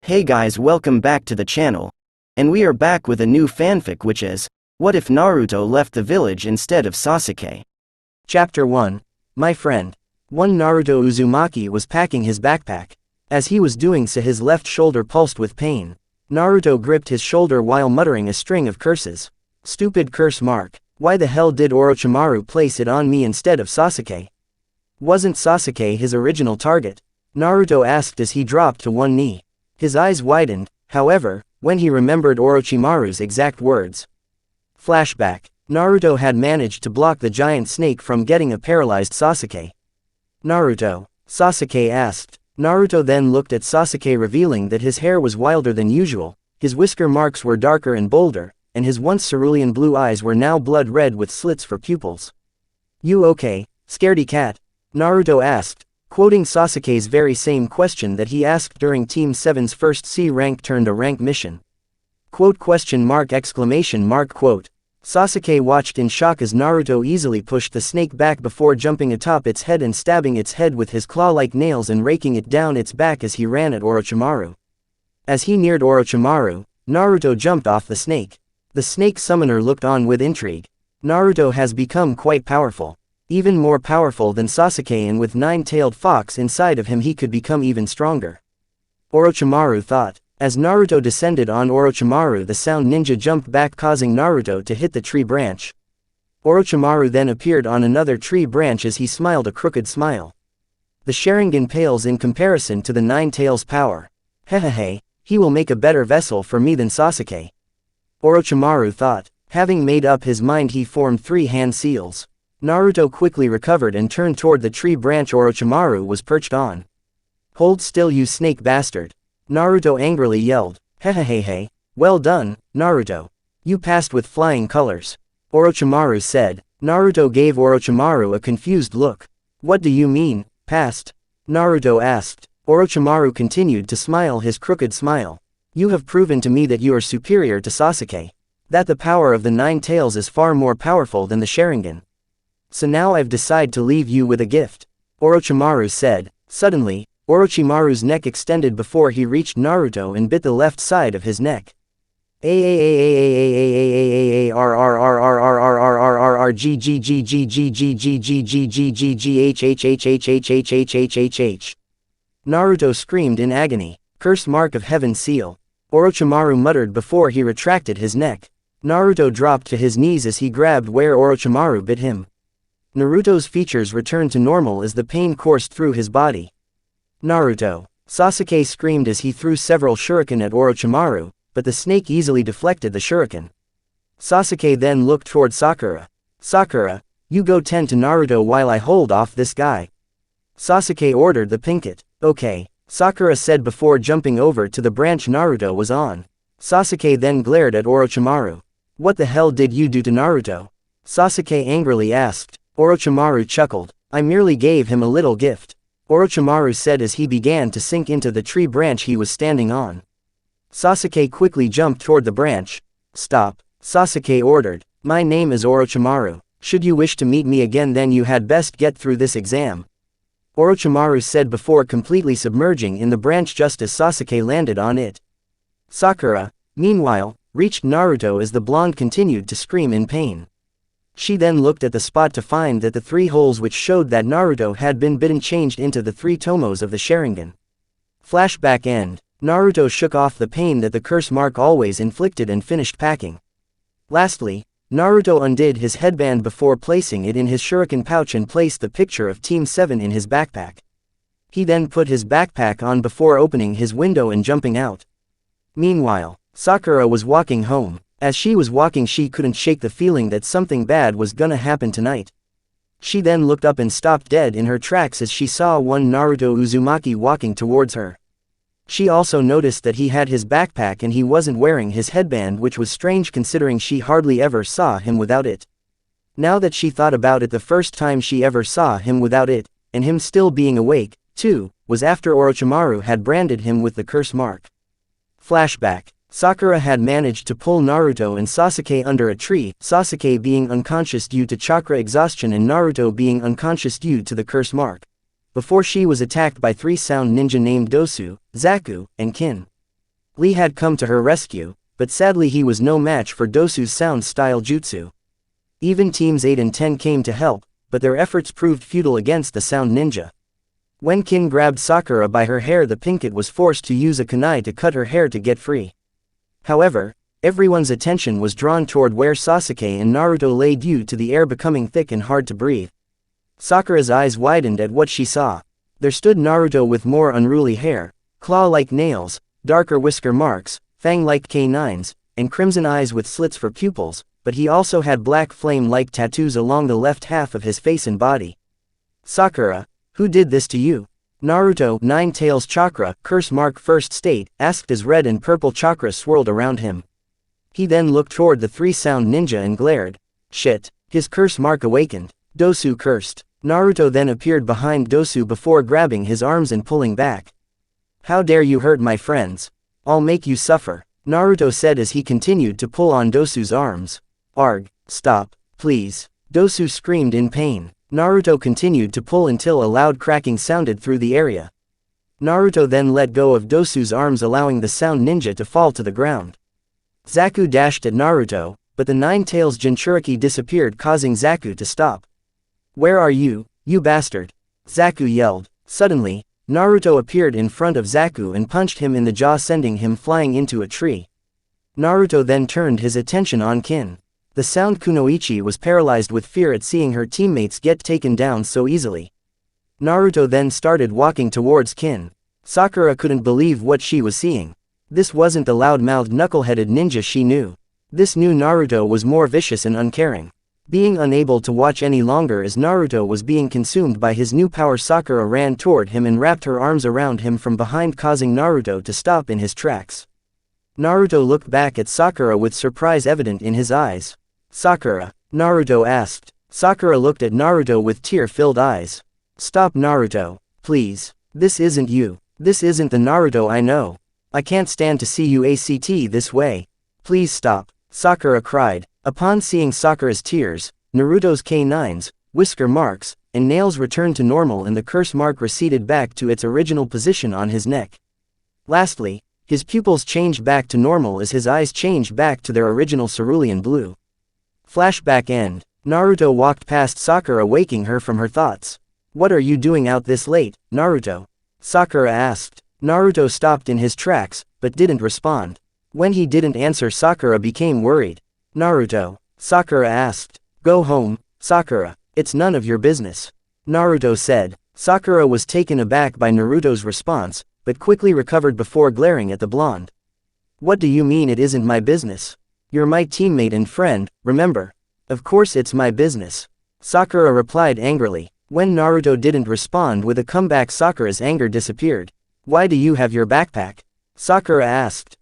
Hey guys, welcome back to the channel. And we are back with a new fanfic, which is, what if Naruto left the village instead of Sasuke? Chapter 1. My friend. One Naruto Uzumaki was packing his backpack. As he was doing so, his left shoulder pulsed with pain. Naruto gripped his shoulder while muttering a string of curses. Stupid curse mark. Why the hell did Orochimaru place it on me instead of Sasuke? Wasn't Sasuke his original target? Naruto asked as he dropped to one knee. His eyes widened, however, when he remembered Orochimaru's exact words. Flashback. Naruto had managed to block the giant snake from getting a paralyzed Sasuke. Naruto? Sasuke asked. Naruto then looked at Sasuke, revealing that his hair was wilder than usual, his whisker marks were darker and bolder, and his once cerulean blue eyes were now blood red with slits for pupils. You okay, scaredy cat? Naruto asked, quoting Sasuke's very same question that he asked during Team 7's first C-rank turned a rank mission. Quote ? Sasuke watched in shock as Naruto easily pushed the snake back before jumping atop its head and stabbing its head with his claw-like nails and raking it down its back as he ran at Orochimaru. As he neared Orochimaru, Naruto jumped off the snake. The snake summoner looked on with intrigue. Naruto has become quite powerful. Even more powerful than Sasuke, and with nine-tailed fox inside of him he could become even stronger. Orochimaru thought. As Naruto descended on Orochimaru, the sound ninja jumped back, causing Naruto to hit the tree branch. Orochimaru then appeared on another tree branch as he smiled a crooked smile. The Sharingan pales in comparison to the Nine Tails' power. Hehehe, he will make a better vessel for me than Sasuke. Orochimaru thought. Having made up his mind, he formed three hand seals. Naruto quickly recovered and turned toward the tree branch Orochimaru was perched on. Hold still, you snake bastard! Naruto angrily yelled. Hehehehe, well done, Naruto. You passed with flying colors. Orochimaru said. Naruto gave Orochimaru a confused look. What do you mean, passed? Naruto asked. Orochimaru continued to smile his crooked smile. You have proven to me that you are superior to Sasuke. That the power of the Nine Tails is far more powerful than the Sharingan. So now I've decided to leave you with a gift. Orochimaru said. Suddenly, Orochimaru's neck extended before he reached Naruto and bit the left side of his neck. Naruto screamed in agony. Curse mark of heaven seal. Orochimaru muttered before he retracted his neck. Naruto dropped to his knees as he grabbed where Orochimaru bit him. Naruto's features returned to normal as the pain coursed through his body. Naruto! Sasuke screamed as he threw several shuriken at Orochimaru, but the snake easily deflected the shuriken. Sasuke then looked toward Sakura. Sakura, you go tend to Naruto while I hold off this guy. Sasuke ordered the pinkett. Okay, Sakura said before jumping over to the branch Naruto was on. Sasuke then glared at Orochimaru. What the hell did you do to Naruto? Sasuke angrily asked. Orochimaru chuckled. I merely gave him a little gift. Orochimaru said as he began to sink into the tree branch he was standing on. Sasuke quickly jumped toward the branch. Stop, Sasuke ordered. My name is Orochimaru. Should you wish to meet me again, then you had best get through this exam. Orochimaru said before completely submerging in the branch just as Sasuke landed on it. Sakura, meanwhile, reached Naruto as the blonde continued to scream in pain. She then looked at the spot to find that the three holes which showed that Naruto had been bitten changed into the three tomos of the Sharingan. Flashback end. Naruto shook off the pain that the curse mark always inflicted and finished packing. Lastly, Naruto undid his headband before placing it in his shuriken pouch and placed the picture of Team 7 in his backpack. He then put his backpack on before opening his window and jumping out. Meanwhile, Sakura was walking home. As she was walking, she couldn't shake the feeling that something bad was gonna happen tonight. She then looked up and stopped dead in her tracks as she saw one Naruto Uzumaki walking towards her. She also noticed that he had his backpack and he wasn't wearing his headband, which was strange considering she hardly ever saw him without it. Now that she thought about it, the first time she ever saw him without it, and him still being awake, too, was after Orochimaru had branded him with the curse mark. Flashback. Sakura had managed to pull Naruto and Sasuke under a tree, Sasuke being unconscious due to chakra exhaustion and Naruto being unconscious due to the curse mark. before she was attacked by three sound ninja named Dosu, Zaku, and Kin. Lee had come to her rescue, but sadly he was no match for Dosu's sound-style jutsu. Even teams 8 and 10 came to help, but their efforts proved futile against the sound ninja. When Kin grabbed Sakura by her hair, the pinkett was forced to use a kunai to cut her hair to get free. However, everyone's attention was drawn toward where Sasuke and Naruto lay due to the air becoming thick and hard to breathe. Sakura's eyes widened at what she saw. There stood Naruto with more unruly hair, claw-like nails, darker whisker marks, fang-like canines, and crimson eyes with slits for pupils, but he also had black flame-like tattoos along the left half of his face and body. Sakura, who did this to you? Naruto, Nine Tails Chakra, curse mark first state, asked as red and purple chakras swirled around him. He then looked toward the three sound ninja and glared. Shit. His curse mark awakened. Dosu cursed. Naruto then appeared behind Dosu before grabbing his arms and pulling back. How dare you hurt my friends? I'll make you suffer, Naruto said as he continued to pull on Dosu's arms. Arg, stop, please. Dosu screamed in pain. Naruto continued to pull until a loud cracking sounded through the area. Naruto then let go of Dosu's arms, allowing the sound ninja to fall to the ground. Zaku dashed at Naruto, but the Nine Tails Jinchuriki disappeared, causing Zaku to stop. Where are you, you bastard? Zaku yelled. Suddenly, Naruto appeared in front of Zaku and punched him in the jaw, sending him flying into a tree. Naruto then turned his attention on Kin. The sound Kunoichi was paralyzed with fear at seeing her teammates get taken down so easily. Naruto then started walking towards Kin. Sakura couldn't believe what she was seeing. This wasn't the loud-mouthed knuckle-headed ninja she knew. This new Naruto was more vicious and uncaring. Being unable to watch any longer as Naruto was being consumed by his new power, Sakura ran toward him and wrapped her arms around him from behind, causing Naruto to stop in his tracks. Naruto looked back at Sakura with surprise evident in his eyes. Sakura? Naruto asked. Sakura looked at Naruto with tear-filled eyes. Stop, Naruto, please. This isn't you. This isn't the Naruto I know. I can't stand to see you act this way. Please stop, Sakura cried. Upon seeing Sakura's tears, Naruto's canines, whisker marks, and nails returned to normal and the curse mark receded back to its original position on his neck. Lastly, his pupils changed back to normal as his eyes changed back to their original cerulean blue. Flashback end. Naruto walked past Sakura, waking her from her thoughts. What are you doing out this late, Naruto? Sakura asked. Naruto stopped in his tracks, but didn't respond. When he didn't answer, Sakura became worried. Naruto? Sakura asked. Go home, Sakura. It's none of your business, Naruto said. Sakura was taken aback by Naruto's response, but quickly recovered before glaring at the blonde. What do you mean it isn't my business? You're my teammate and friend, remember? Of course it's my business, Sakura replied angrily. When Naruto didn't respond with a comeback, Sakura's anger disappeared. Why do you have your backpack? Sakura asked.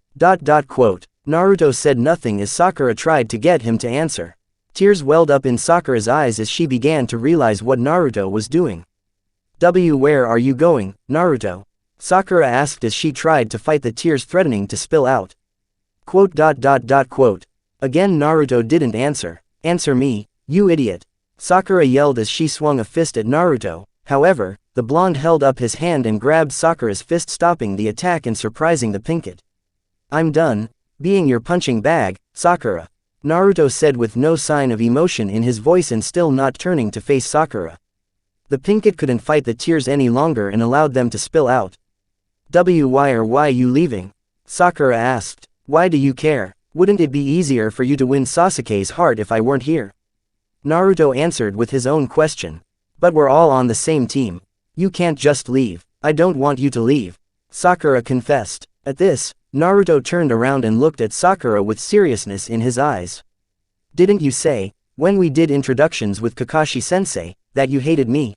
Naruto said nothing as Sakura tried to get him to answer. Tears welled up in Sakura's eyes as she began to realize what Naruto was doing. Where are you going, Naruto? Sakura asked as she tried to fight the tears threatening to spill out. Again Naruto didn't answer. Answer me, you idiot. Sakura yelled as she swung a fist at Naruto. However, the blonde held up his hand and grabbed Sakura's fist, stopping the attack and surprising the pinkett. I'm done being your punching bag, Sakura, Naruto said with no sign of emotion in his voice and still not turning to face Sakura. The pinkett couldn't fight the tears any longer and allowed them to spill out. Why you leaving? Sakura asked. Why do you care? Wouldn't it be easier for you to win Sasuke's heart if I weren't here? Naruto answered with his own question. But we're all on the same team. You can't just leave. I don't want you to leave, Sakura confessed. At this, Naruto turned around and looked at Sakura with seriousness in his eyes. Didn't you say, when we did introductions with Kakashi-sensei, that you hated me?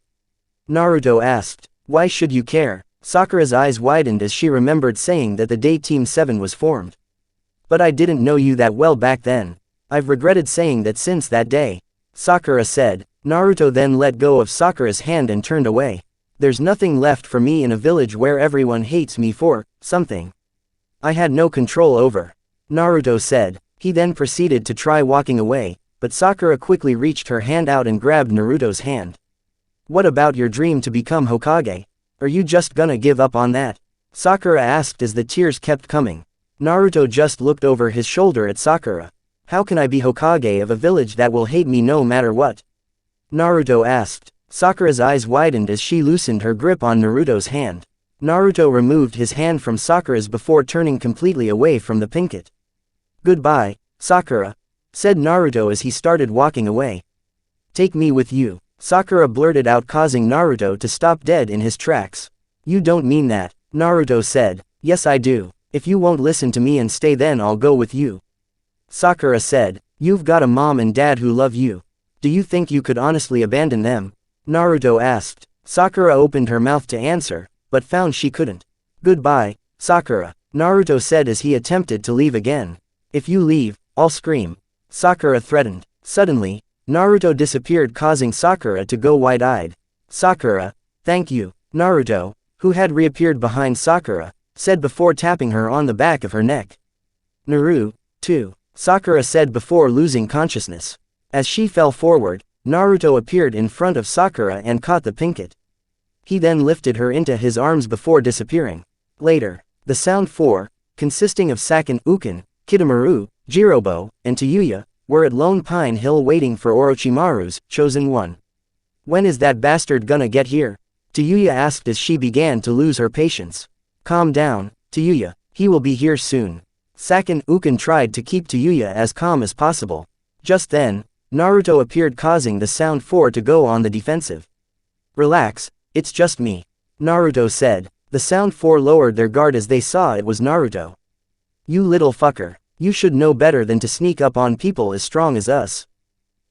Naruto asked. Why should you care? Sakura's eyes widened as she remembered saying that the day Team 7 was formed. But I didn't know you that well back then. I've regretted saying that since that day, Sakura said. Naruto then let go of Sakura's hand and turned away. There's nothing left for me in a village where everyone hates me for something I had no control over, Naruto said. He then proceeded to try walking away, but Sakura quickly reached her hand out and grabbed Naruto's hand. What about your dream to become Hokage? Are you just gonna give up on that? Sakura asked as the tears kept coming. Naruto just looked over his shoulder at Sakura. How can I be Hokage of a village that will hate me no matter what? Naruto asked. Sakura's eyes widened as she loosened her grip on Naruto's hand. Naruto removed his hand from Sakura's before turning completely away from the pinket. Goodbye, Sakura, said Naruto as he started walking away. Take me with you, Sakura blurted out, causing Naruto to stop dead in his tracks. You don't mean that, Naruto said. Yes I do. If you won't listen to me and stay, then I'll go with you. Sakura said, you've got a mom and dad who love you. Do you think you could honestly abandon them? Naruto asked. Sakura opened her mouth to answer, but found she couldn't. Goodbye, Sakura, Naruto said as he attempted to leave again. If you leave, I'll scream, Sakura threatened. Suddenly, Naruto disappeared, causing Sakura to go wide-eyed. Sakura, thank you, Naruto, who had reappeared behind Sakura, said before tapping her on the back of her neck. Naru, too, Sakura said before losing consciousness. As she fell forward, Naruto appeared in front of Sakura and caught the pinket. He then lifted her into his arms before disappearing. Later, the Sound Four, consisting of Sasuke, Ukin, Kidomaru, Jirobo, and Tayuya, were at Lone Pine Hill waiting for Orochimaru's chosen one. When is that bastard gonna get here? Tayuya asked as she began to lose her patience. Calm down, Tayuya, he will be here soon. Sasuke Ukin tried to keep Tayuya as calm as possible. Just then, Naruto appeared, causing the Sound Four to go on the defensive. Relax, it's just me, Naruto said. The Sound Four lowered their guard as they saw it was Naruto. You little fucker, you should know better than to sneak up on people as strong as us.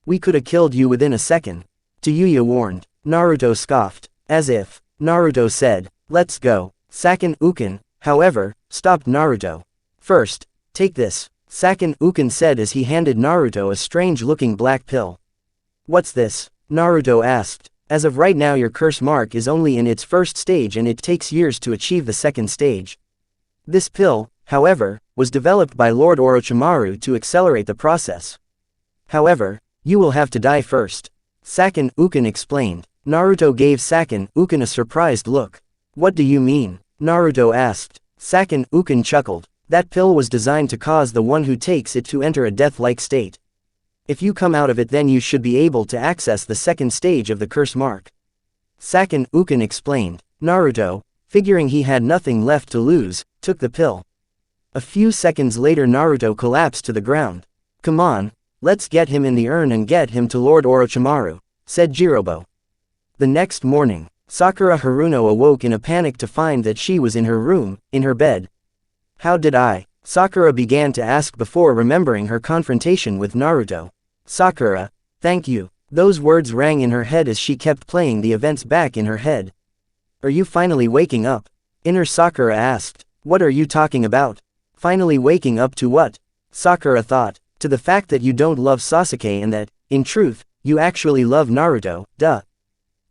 We coulda killed you within a second, Tayuya warned. Naruto scoffed. As if, Naruto said, let's go. Sasuke Ukin, however, stopped Naruto. First, take this, Sasuke Ukin said as he handed Naruto a strange-looking black pill. What's this? Naruto asked. As of right now your curse mark is only in its first stage and it takes years to achieve the second stage. This pill, however, was developed by Lord Orochimaru to accelerate the process. However, you will have to die first, Sasuke Ukin explained. Naruto gave Sasuke Ukin a surprised look. What do you mean? Naruto asked. Sasuke Ukin chuckled. That pill was designed to cause the one who takes it to enter a death-like state. If you come out of it, then you should be able to access the second stage of the curse mark. Sasuke Ukin explained. Naruto, figuring he had nothing left to lose, took the pill. A few seconds later Naruto collapsed to the ground. Come on, let's get him in the urn and get him to Lord Orochimaru, said Jirobo. The next morning, Sakura Haruno awoke in a panic to find that she was in her room, in her bed. How did I? Sakura began to ask before remembering her confrontation with Naruto. Sakura, thank you. Those words rang in her head as she kept playing the events back in her head. Are you finally waking up? Inner Sakura asked. What are you talking about? Finally waking up to what? Sakura thought. To the fact that you don't love Sasuke and that, in truth, you actually love Naruto, duh.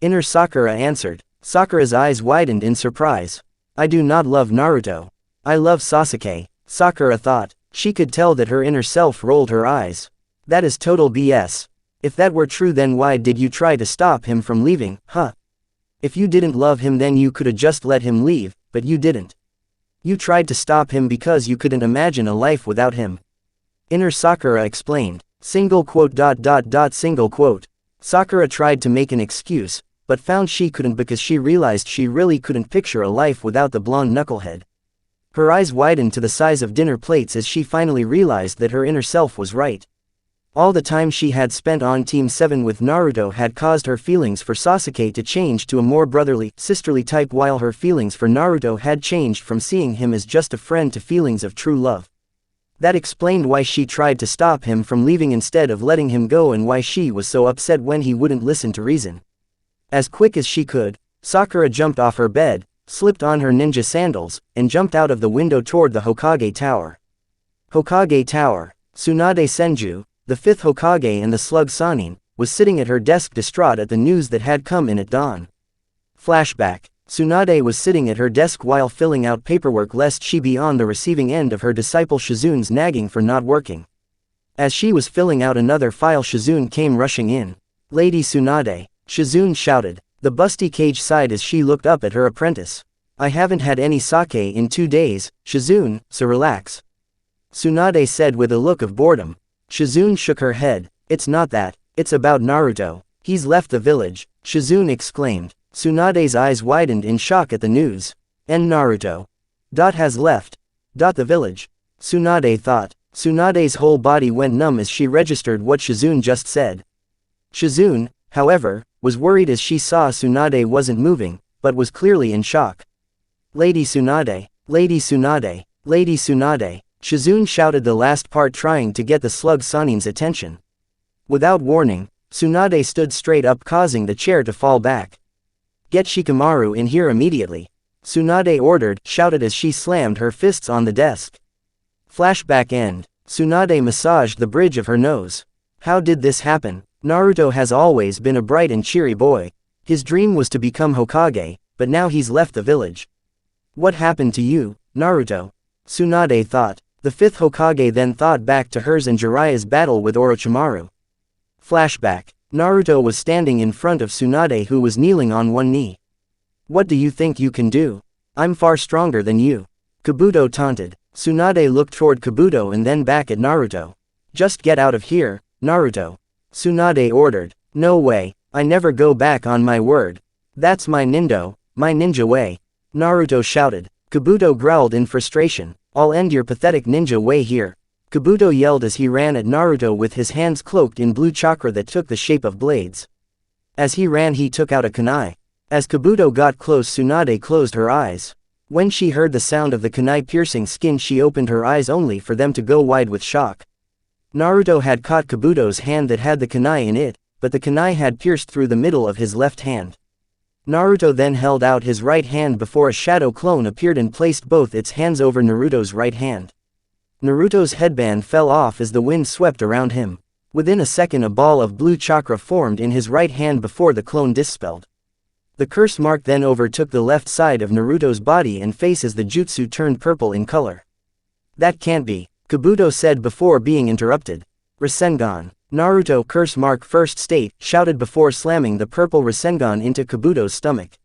Inner Sakura answered. Sakura's eyes widened in surprise. I do not love Naruto. I love Sasuke, Sakura thought. She could tell that her inner self rolled her eyes. That is total BS. If that were true, then why did you try to stop him from leaving, huh? If you didn't love him, then you coulda just let him leave, but you didn't. You tried to stop him because you couldn't imagine a life without him. Inner Sakura explained. Single quote. Sakura tried to make an excuse, but found she couldn't because she realized she really couldn't picture a life without the blonde knucklehead. Her eyes widened to the size of dinner plates as she finally realized that her inner self was right. All the time she had spent on Team 7 with Naruto had caused her feelings for Sasuke to change to a more brotherly, sisterly type, while her feelings for Naruto had changed from seeing him as just a friend to feelings of true love. That explained why she tried to stop him from leaving instead of letting him go, and why she was so upset when he wouldn't listen to reason. As quick as she could, Sakura jumped off her bed, slipped on her ninja sandals, and jumped out of the window toward the Hokage Tower. Hokage Tower. Tsunade Senju, the fifth Hokage and the slug Sannin, was sitting at her desk distraught at the news that had come in at dawn. Flashback. Tsunade was sitting at her desk while filling out paperwork lest she be on the receiving end of her disciple Shizun's nagging for not working. As she was filling out another file, Shizun came rushing in. Lady Tsunade, Shizun shouted. The busty cage sighed as she looked up at her apprentice. I haven't had any sake in 2 days, Shizun, so relax. Tsunade said with a look of boredom. Shizune shook her head. It's not that, it's about Naruto. He's left the village, Shizune exclaimed. Tsunade's eyes widened in shock at the news. And Naruto. Has left. The village. Tsunade thought. Tsunade's whole body went numb as she registered what Shizune just said. Shizune, however, was worried as she saw Tsunade wasn't moving, but was clearly in shock. Lady Tsunade, Lady Tsunade, Lady Tsunade. Shizune shouted the last part trying to get the slug Sanin's attention. Without warning, Tsunade stood straight up causing the chair to fall back. Get Shikamaru in here immediately. Tsunade ordered, shouted as she slammed her fists on the desk. Flashback end. Tsunade massaged the bridge of her nose. How did this happen? Naruto has always been a bright and cheery boy. His dream was to become Hokage, but now he's left the village. What happened to you, Naruto? Tsunade thought. The fifth Hokage then thought back to hers and Jiraiya's battle with Orochimaru. Flashback. Naruto was standing in front of Tsunade who was kneeling on one knee. What do you think you can do? I'm far stronger than you. Kabuto taunted. Tsunade looked toward Kabuto and then back at Naruto. Just get out of here, Naruto. Tsunade ordered. No way, I never go back on my word. That's my ninja way. Naruto shouted. Kabuto growled in frustration. I'll end your pathetic ninja way here. Kabuto yelled as he ran at Naruto with his hands cloaked in blue chakra that took the shape of blades. As he ran he took out a kunai. As Kabuto got close Tsunade closed her eyes. When she heard the sound of the kunai piercing skin she opened her eyes only for them to go wide with shock. Naruto had caught Kabuto's hand that had the kunai in it, but the kunai had pierced through the middle of his left hand. Naruto then held out his right hand before a shadow clone appeared and placed both its hands over Naruto's right hand. Naruto's headband fell off as the wind swept around him. Within a second a ball of blue chakra formed in his right hand before the clone dispelled. The curse mark then overtook the left side of Naruto's body and face as the jutsu turned purple in color. That can't be, Kabuto said before being interrupted. Rasengan. Naruto curse mark first state, shouted before slamming the purple Rasengan into Kabuto's stomach.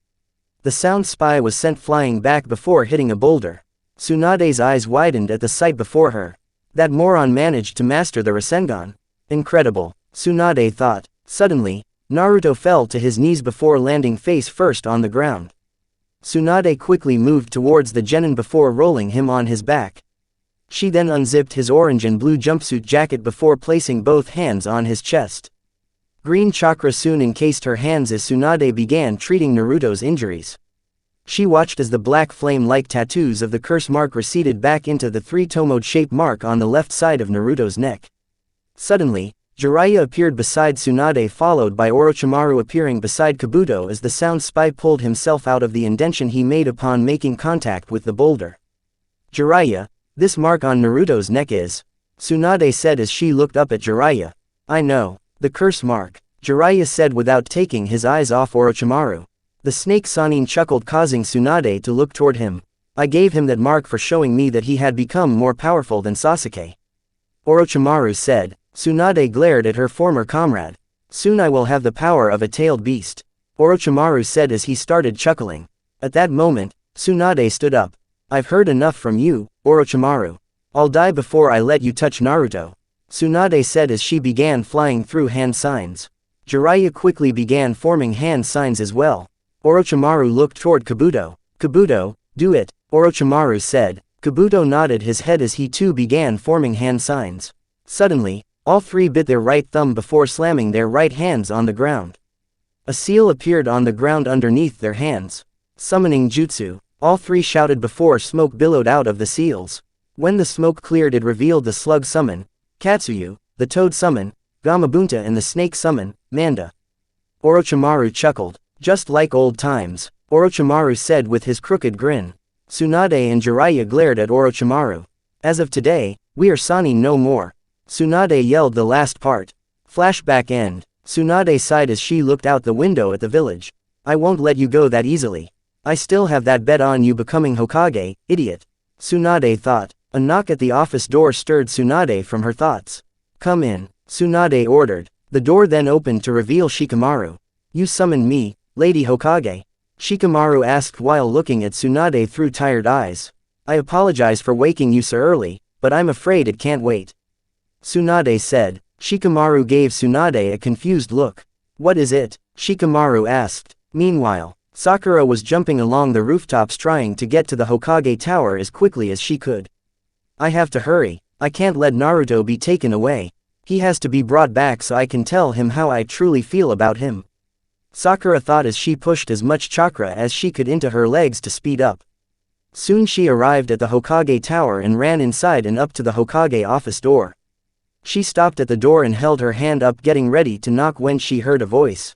The sound spy was sent flying back before hitting a boulder. Tsunade's eyes widened at the sight before her. That moron managed to master the Rasengan. Incredible, Tsunade thought. Suddenly, Naruto fell to his knees before landing face first on the ground. Tsunade quickly moved towards the genin before rolling him on his back. She then unzipped his orange and blue jumpsuit jacket before placing both hands on his chest. Green chakra soon encased her hands as Tsunade began treating Naruto's injuries. She watched as the black flame-like tattoos of the curse mark receded back into the three-tomoed shape mark on the left side of Naruto's neck. Suddenly, Jiraiya appeared beside Tsunade followed by Orochimaru appearing beside Kabuto as the sound spy pulled himself out of the indentation he made upon making contact with the boulder. Jiraiya, this mark on Naruto's neck is, Tsunade said as she looked up at Jiraiya. I know, the curse mark, Jiraiya said without taking his eyes off Orochimaru. The snake Sanin chuckled causing Tsunade to look toward him. I gave him that mark for showing me that he had become more powerful than Sasuke. Orochimaru said. Tsunade glared at her former comrade. Soon I will have the power of a tailed beast. Orochimaru said as he started chuckling. At that moment, Tsunade stood up. I've heard enough from you, Orochimaru. I'll die before I let you touch Naruto. Tsunade said as she began flying through hand signs. Jiraiya quickly began forming hand signs as well. Orochimaru looked toward Kabuto. Kabuto, do it, Orochimaru said. Kabuto nodded his head as he too began forming hand signs. Suddenly, all three bit their right thumb before slamming their right hands on the ground. A seal appeared on the ground underneath their hands. Summoning jutsu, all three shouted before smoke billowed out of the seals. When the smoke cleared it revealed the slug summon, Katsuyu, the toad summon, Gamabunta and the snake summon, Manda. Orochimaru chuckled. Just like old times, Orochimaru said with his crooked grin. Tsunade and Jiraiya glared at Orochimaru. As of today, we are Sanin no more. Tsunade yelled the last part. Flashback end. Tsunade sighed as she looked out the window at the village. I won't let you go that easily. I still have that bet on you becoming Hokage, idiot. Tsunade thought. A knock at the office door stirred Tsunade from her thoughts. Come in, Tsunade ordered. The door then opened to reveal Shikamaru. You summoned me, Lady Hokage? Shikamaru asked while looking at Tsunade through tired eyes. I apologize for waking you so early, but I'm afraid it can't wait. Tsunade said. Shikamaru gave Tsunade a confused look. What is it? Shikamaru asked. Meanwhile, Sakura was jumping along the rooftops trying to get to the Hokage tower as quickly as she could. I have to hurry. I can't let Naruto be taken away. He has to be brought back so I can tell him how I truly feel about him. Sakura thought as she pushed as much chakra as she could into her legs to speed up. Soon she arrived at the Hokage tower and ran inside and up to the Hokage office door. She stopped at the door and held her hand up getting ready to knock when she heard a voice.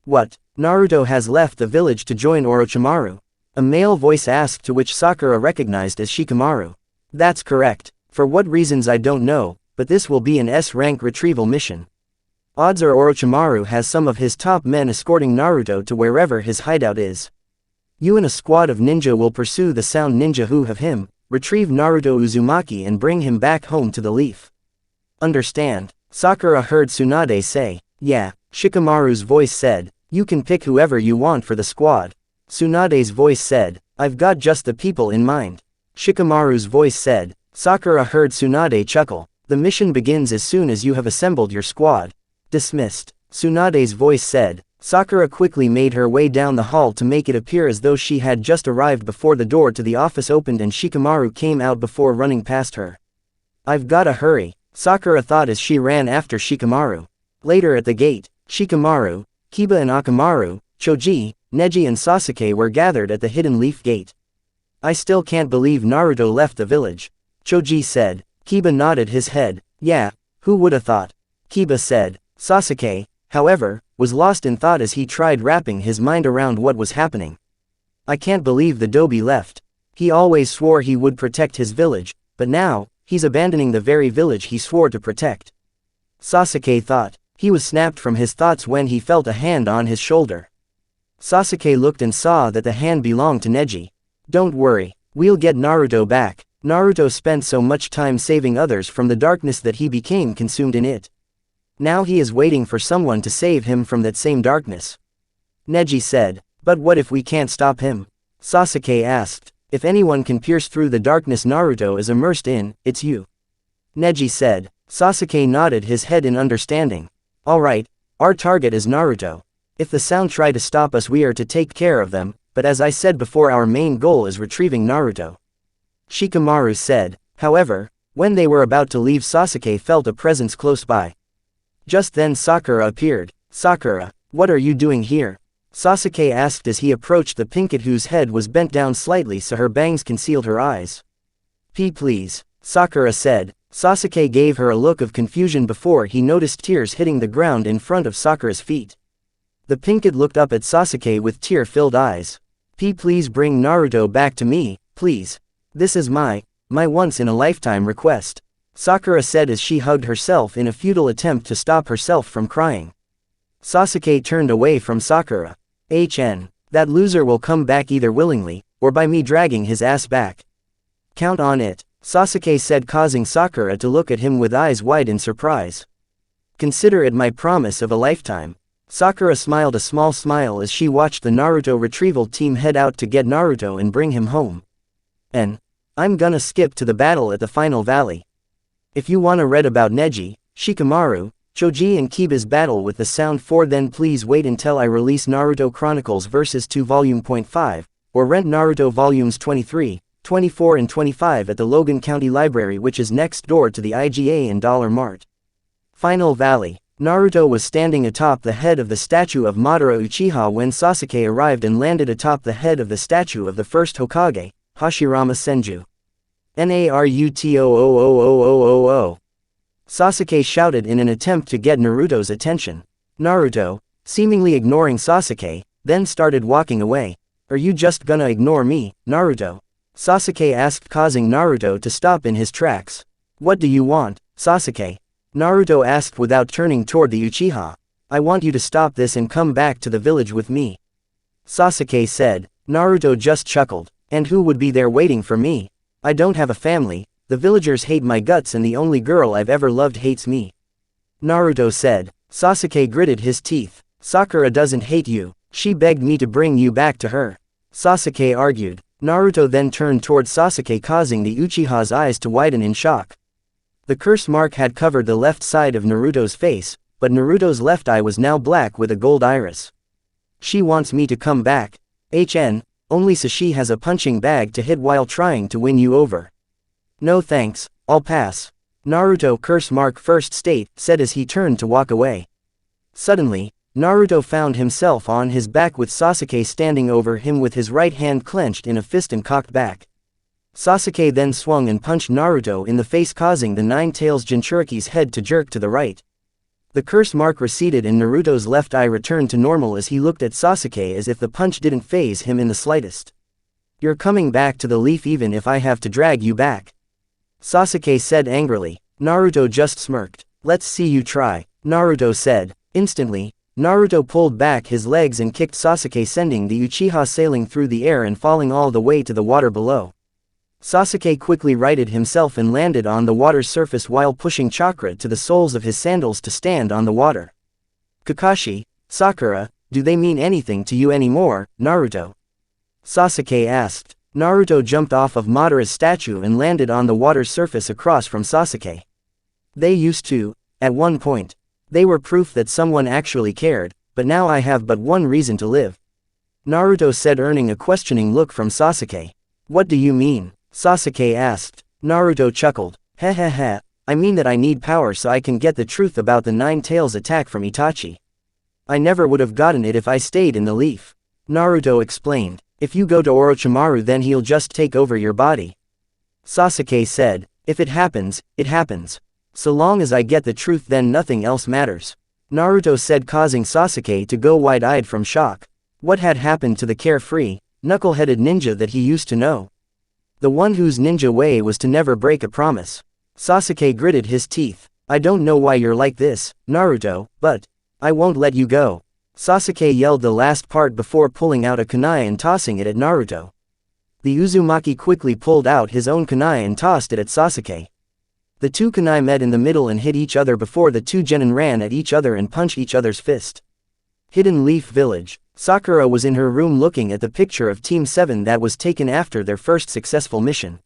What? Naruto has left the village to join Orochimaru? A male voice asked, to which Sakura recognized as Shikamaru. That's correct. For what reasons I don't know, but this will be an S-rank retrieval mission. Odds are Orochimaru has some of his top men escorting Naruto to wherever his hideout is. You and a squad of ninja will pursue the sound ninja who have him, retrieve Naruto Uzumaki and bring him back home to the leaf. Understand? Sakura heard Tsunade say. Yeah, Shikamaru's voice said. You can pick whoever you want for the squad. Tsunade's voice said. I've got just the people in mind. Shikamaru's voice said. Sakura heard Tsunade chuckle. The mission begins as soon as you have assembled your squad. Dismissed. Tsunade's voice said. Sakura quickly made her way down the hall to make it appear as though she had just arrived before the door to the office opened and Shikamaru came out before running past her. I've gotta hurry, Sakura thought as she ran after Shikamaru. Later at the gate, Shikamaru, Kiba and Akamaru, Choji, Neji and Sasuke were gathered at the Hidden Leaf Gate. I still can't believe Naruto left the village, Choji said. Kiba nodded his head. Yeah, who would have thought? Kiba said. Sasuke, however, was lost in thought as he tried wrapping his mind around what was happening. I can't believe the Dobi left. He always swore he would protect his village, but now, he's abandoning the very village he swore to protect. Sasuke thought. He was snapped from his thoughts when he felt a hand on his shoulder. Sasuke looked and saw that the hand belonged to Neji. Don't worry, we'll get Naruto back. Naruto spent so much time saving others from the darkness that he became consumed in it. Now he is waiting for someone to save him from that same darkness. Neji said. But what if we can't stop him? Sasuke asked. If anyone can pierce through the darkness Naruto is immersed in, it's you. Neji said. Sasuke nodded his head in understanding. Alright, our target is Naruto. If the Sound try to stop us we are to take care of them, but as I said before our main goal is retrieving Naruto. Shikamaru said. However, when they were about to leave Sasuke felt a presence close by. Just then Sakura appeared. Sakura, what are you doing here? Sasuke asked as he approached the Pinkett whose head was bent down slightly so her bangs concealed her eyes. Please, Sakura said. Sasuke gave her a look of confusion before he noticed tears hitting the ground in front of Sakura's feet. The Pinkett looked up at Sasuke with tear-filled eyes. Please bring Naruto back to me, please. This is my once-in-a-lifetime request. Sakura said as she hugged herself in a futile attempt to stop herself from crying. Sasuke turned away from Sakura. That loser will come back either willingly, or by me dragging his ass back. Count on it, Sasuke said, causing Sakura to look at him with eyes wide in surprise. Consider it my promise of a lifetime. Sakura smiled a small smile as she watched the Naruto retrieval team head out to get Naruto and bring him home. And I'm gonna skip to the battle at the final valley. If you wanna read about Neji, Shikamaru, Choji and Kiba's battle with the Sound 4 then please wait until I release Naruto Chronicles Vs 2 Volume .5, or rent Naruto Volumes 23, 24 and 25 at the Logan County Library which is next door to the IGA and Dollar Mart. Final Valley. Naruto was standing atop the head of the statue of Madara Uchiha when Sasuke arrived and landed atop the head of the statue of the first Hokage, Hashirama Senju. Naruto. Sasuke shouted in an attempt to get Naruto's attention. Naruto, seemingly ignoring Sasuke, then started walking away. Are you just gonna ignore me, Naruto? Sasuke asked, causing Naruto to stop in his tracks. What do you want, Sasuke? Naruto asked without turning toward the Uchiha. I want you to stop this and come back to the village with me. Sasuke said. Naruto just chuckled. And who would be there waiting for me? I don't have a family, the villagers hate my guts and the only girl I've ever loved hates me. Naruto said. Sasuke gritted his teeth. Sakura doesn't hate you, she begged me to bring you back to her. Sasuke argued. Naruto then turned toward Sasuke, causing the Uchiha's eyes to widen in shock. The curse mark had covered the left side of Naruto's face, but Naruto's left eye was now black with a gold iris. She wants me to come back. Only Sashi has a punching bag to hit while trying to win you over. No thanks, I'll pass. Naruto curse mark first state, said as he turned to walk away. Suddenly, Naruto found himself on his back with Sasuke standing over him with his right hand clenched in a fist and cocked back. Sasuke then swung and punched Naruto in the face, causing the Nine Tails Jinchuriki's head to jerk to the right. The curse mark receded and Naruto's left eye returned to normal as he looked at Sasuke as if the punch didn't faze him in the slightest. You're coming back to the leaf even if I have to drag you back, Sasuke said angrily. Naruto just smirked. Let's see you try, Naruto said. Instantly, Naruto pulled back his legs and kicked Sasuke, sending the Uchiha sailing through the air and falling all the way to the water below. Sasuke quickly righted himself and landed on the water's surface while pushing chakra to the soles of his sandals to stand on the water. Kakashi, Sakura, do they mean anything to you anymore, Naruto? Sasuke asked. Naruto jumped off of Madara's statue and landed on the water's surface across from Sasuke. They used to, at one point. They were proof that someone actually cared, but now I have but one reason to live. Naruto said, earning a questioning look from Sasuke. What do you mean? Sasuke asked. Naruto chuckled. Heh, I mean that I need power so I can get the truth about the Nine Tails attack from Itachi. I never would have gotten it if I stayed in the leaf. Naruto explained. If you go to Orochimaru then he'll just take over your body. Sasuke said. If it happens, it happens. So long as I get the truth then nothing else matters. Naruto said, causing Sasuke to go wide-eyed from shock. What had happened to the carefree, knuckle-headed ninja that he used to know? The one whose ninja way was to never break a promise. Sasuke gritted his teeth. I don't know why you're like this, Naruto, but I won't let you go. Sasuke yelled the last part before pulling out a kunai and tossing it at Naruto. The Uzumaki quickly pulled out his own kunai and tossed it at Sasuke. The two kunai met in the middle and hit each other before the two genin ran at each other and punched each other's fist. Hidden Leaf Village. Sakura was in her room looking at the picture of Team 7 that was taken after their first successful mission.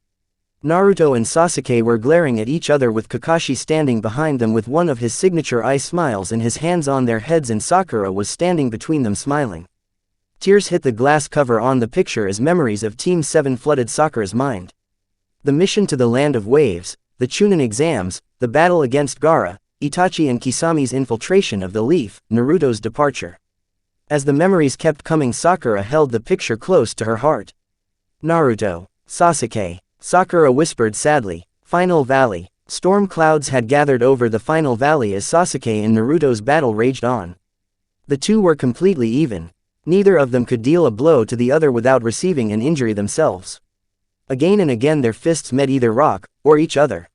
Naruto and Sasuke were glaring at each other with Kakashi standing behind them with one of his signature eye smiles and his hands on their heads, and Sakura was standing between them smiling. Tears hit the glass cover on the picture as memories of Team 7 flooded Sakura's mind. The mission to the Land of Waves, the Chunin exams, the battle against Gaara, Itachi and Kisami's infiltration of the leaf, Naruto's departure. As the memories kept coming, Sakura held the picture close to her heart. Naruto. Sasuke. Sakura whispered sadly. Final Valley. Storm clouds had gathered over the Final Valley as Sasuke and Naruto's battle raged on. The two were completely even. Neither of them could deal a blow to the other without receiving an injury themselves. Again and again their fists met either rock, or each other.